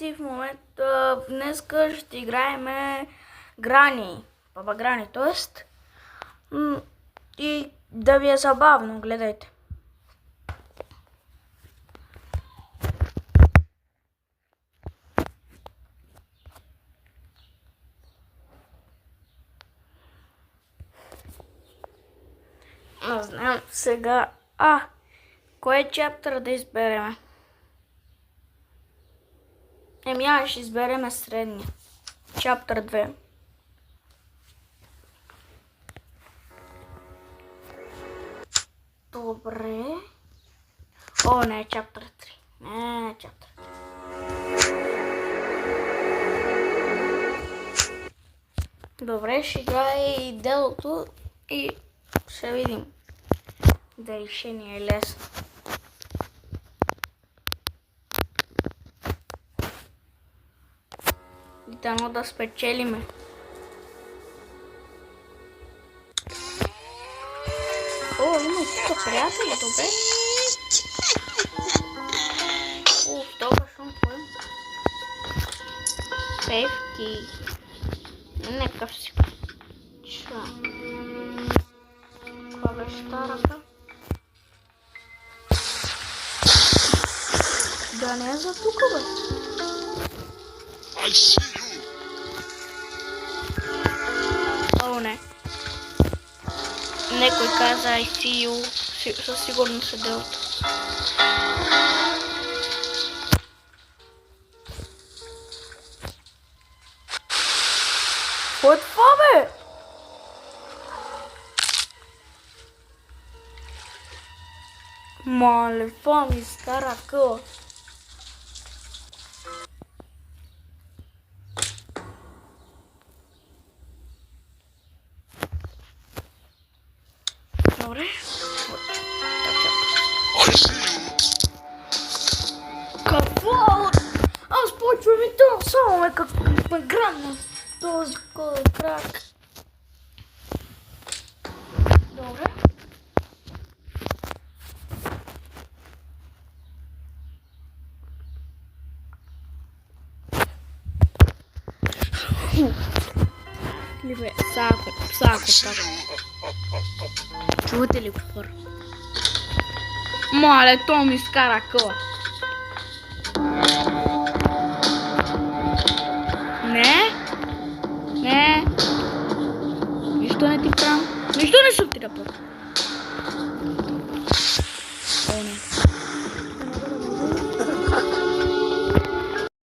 В момента днеска ще играем Грани, Баба Грани, т.е. и да ви е забавно, гледайте. Не знам сега, кой чаптър да избереме? Ще избереме средния. Чаптър 2. Добре. Не, чаптър 3. Не, чаптър 3. Добре, ще играе и делото и ще видим дали ще ни е лесно. Дано да спечелиме. Има тук приятели, добре. Това шум поем. Певки. Некъв си. Ча. Това беше старата. Да не е за тука, бе. Не. Некой каза I see you. Със сигурност се делата. Какво е това, бе? Мале, това ми стара къла. Добре. Какво? Аз почвам и то само како ме грабна този крак. Добре. Либе, сако. Чувате ли го хора? Мале, то ми скара къла. Не. Нищо не ти правам. Нищо не съм ти да пък.